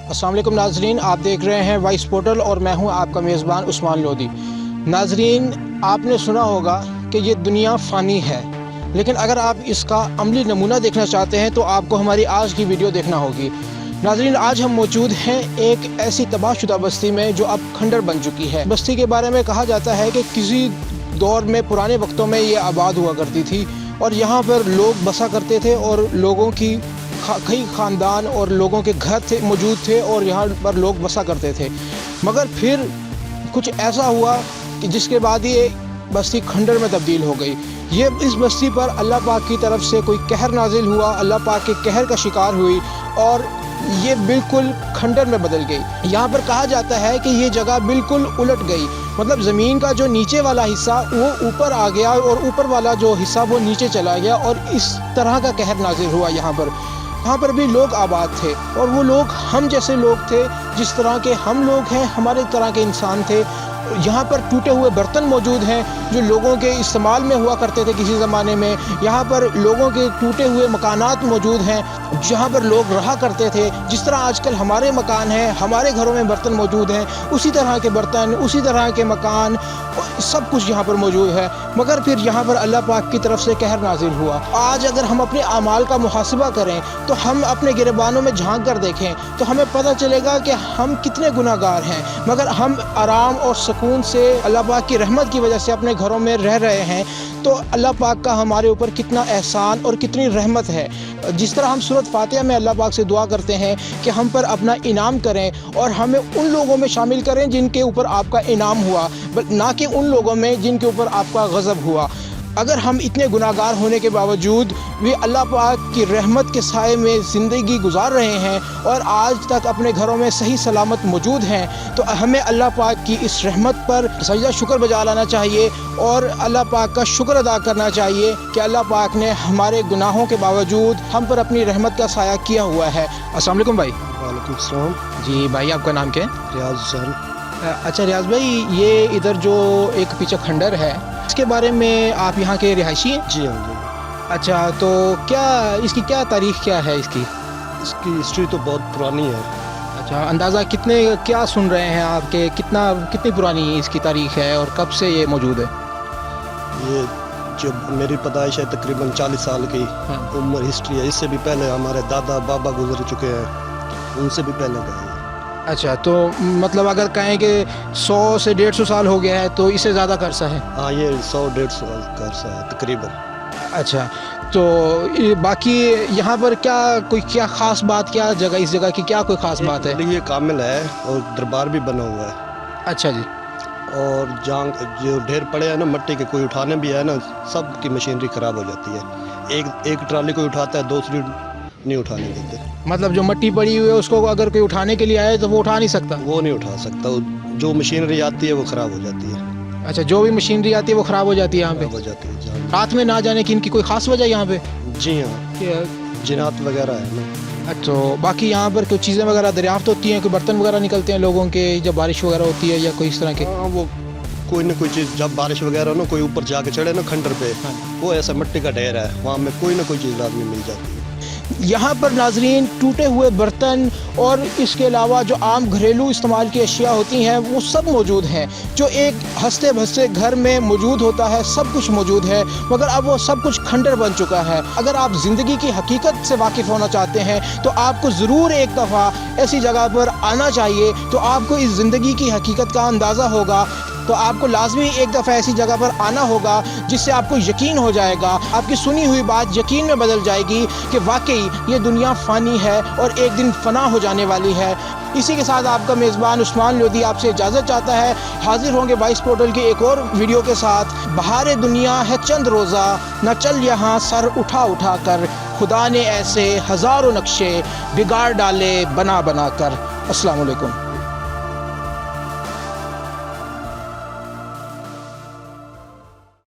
अस्सलाम वालेकुम नाजरीन, आप देख रहे हैं वॉइस पोर्टल और मैं हूं आपका मेज़बान उस्मान लोधी। नाजरीन, आपने सुना होगा कि ये दुनिया फ़ानी है, लेकिन अगर आप इसका अमली नमूना देखना चाहते हैं तो आपको हमारी आज की वीडियो देखना होगी। नाजरीन, आज हम मौजूद हैं एक ऐसी तबाहशुदा बस्ती में जो अब खंडर बन चुकी है। बस्ती के बारे में कहा जाता है कि किसी दौर में, पुराने वक्तों में ये आबाद हुआ करती थी और यहाँ पर लोग बसा करते थे और लोगों की कई ख़ानदान और लोगों के घर थे मौजूद थे और यहाँ पर लोग बसा करते थे। मगर फिर कुछ ऐसा हुआ कि जिसके बाद ये बस्ती खंडर में तब्दील हो गई। ये इस बस्ती पर अल्लाह पाक की तरफ से कोई कहर नाजिल हुआ, अल्लाह पाक के कहर का शिकार हुई और ये बिल्कुल खंडर में बदल गई। यहाँ पर कहा जाता है कि ये जगह बिल्कुल उलट गई, मतलब ज़मीन का जो नीचे वाला हिस्सा वो ऊपर आ गया और ऊपर वाला जो हिस्सा वो नीचे चला गया और इस तरह का कहर नाजिल हुआ। यहाँ पर भी लोग आबाद थे और वो लोग हम जैसे लोग थे, जिस तरह के हम लोग हैं, हमारे तरह के इंसान थे। यहाँ पर टूटे हुए बर्तन मौजूद हैं जो लोगों के इस्तेमाल में हुआ करते थे किसी ज़माने में। यहाँ पर लोगों के टूटे हुए मकानात मौजूद हैं जहाँ पर लोग रहा करते थे। जिस तरह आजकल हमारे मकान हैं, हमारे घरों में बर्तन मौजूद हैं, उसी तरह के बर्तन, उसी तरह के मकान, सब कुछ यहाँ पर मौजूद है। मगर फिर यहाँ पर अल्लाह पाक की तरफ से कहर नाजिल हुआ। आज अगर हम अपने अमाल का मुहासिबा करें तो हम अपने गिरबानों में झांक कर देखें तो हमें पता चलेगा कि हम कितने गुनाहगार हैं। मगर हम आराम और सुकून से अल्लाह पाक की रहमत की वजह से अपने घरों में रह रहे हैं। तो अल्लाह पाक का हमारे ऊपर कितना एहसान और कितनी रहमत है। जिस तरह हम सूरत फातिहा में अल्लाह पाक से दुआ करते हैं कि हम पर अपना इनाम करें और हमें उन लोगों में शामिल करें जिनके ऊपर आपका इनाम हुआ, ना कि उन लोगों में जिनके ऊपर आपका गज़ब हुआ। अगर हम इतने गुनाहगार होने के बावजूद भी अल्लाह पाक की रहमत के साए में ज़िंदगी गुजार रहे हैं और आज तक अपने घरों में सही सलामत मौजूद हैं, तो हमें अल्लाह पाक की इस रहमत पर सजदा शुक्र बजा लाना चाहिए और अल्लाह पाक का शुक्र अदा करना चाहिए कि अल्लाह पाक ने हमारे गुनाहों के बावजूद हम पर अपनी रहमत का साया किया हुआ है। अस्सलाम वालेकुम भाई। वालेकुम सलाम। जी भाई, आपका नाम क्या है? रियाज हुसैन। अच्छा रियाज भाई, ये इधर जो एक पीछे खंडर है इसके बारे में आप यहाँ के रिहायशी हैं? जी हाँ जी। अच्छा, तो क्या इसकी क्या तारीख़ क्या है इसकी हिस्ट्री तो बहुत पुरानी है। अच्छा, अंदाज़ा क्या सुन रहे हैं आपके कितनी पुरानी इसकी तारीख़ है और कब से ये मौजूद है? ये जब मेरी पैदाइश है तकरीबन 40 साल की उम्र हिस्ट्री है। इससे भी पहले हमारे दादा बाबा गुजर चुके हैं, उनसे भी पहले गए। अच्छा, तो मतलब अगर कहें कि 100 से 150 साल हो गया है तो इससे ज़्यादा का अरसा है? हाँ, ये 100-150 साल का अरसा है तकरीबन। अच्छा, तो बाकी यहाँ पर क्या ख़ास बात, क्या जगह, इस जगह की क्या कोई ख़ास बात है? ये कामिल है और दरबार भी बना हुआ है। अच्छा जी। और जो ढेर पड़े हैं ना मट्टी के, कोई उठाने भी है ना, सब की मशीनरी ख़राब हो जाती है। एक ट्राली कोई उठाता है, दूसरी नहीं उठाने देते। मतलब जो मट्टी पड़ी हुई है उसको अगर कोई उठाने के लिए आए तो वो उठा नहीं सकता? वो नहीं उठा सकता। जो मशीनरी आती है वो ख़राब हो जाती है। अच्छा, जो भी मशीनरी आती है वो ख़राब हो जाती है यहाँ पे? हो जाती है। रात में ना जाने की इनकी कोई ख़ास वजह यहाँ पे? जी हाँ, जिनात वगैरह है ना। अच्छा, तो बाकी यहाँ पर कोई चीज़ें वगैरह दरियाफ्त होती हैं, कोई बर्तन वगैरह निकलते हैं लोगों के जब बारिश वगैरह होती है या कोई इस तरह के? हाँ, वो कोई ना कोई चीज़, जब बारिश वगैरह हो ना, कोई ऊपर जाके चढ़े ना खंडर पे, वो ऐसा मिट्टी का ढेर है, वहाँ में कोई ना कोई चीज़ लाजमी मिल जाती है। यहाँ पर नाजरीन टूटे हुए बर्तन और इसके अलावा जो आम घरेलू इस्तेमाल की अशिया होती हैं वो सब मौजूद हैं। जो एक हंसते भसते घर में मौजूद होता है सब कुछ मौजूद है, मगर अब वो सब कुछ खंडर बन चुका है। अगर आप ज़िंदगी की हकीकत से वाकिफ़ होना चाहते हैं तो आपको ज़रूर एक दफ़ा ऐसी जगह पर आना चाहिए, तो आपको इस ज़िंदगी की हकीकत का अंदाज़ा होगा। तो आपको लाजमी एक दफ़ा ऐसी जगह पर आना होगा जिससे आपको यकीन हो जाएगा, आपकी सुनी हुई बात यकीन में बदल जाएगी कि वाकई ये दुनिया फ़ानी है और एक दिन फ़ना हो जाने वाली है। इसी के साथ आपका मेज़बान उस्मान लोधी आपसे इजाज़त चाहता है। हाजिर होंगे वॉइस पोर्टल की एक और वीडियो के साथ। बहार दुनिया है चंद रोज़ा, न चल यहाँ सर उठा उठा कर, खुदा ने ऐसे हज़ारों नक्शे बिगाड़ डाले बना बना कर। अस्सलाम वालेकुम।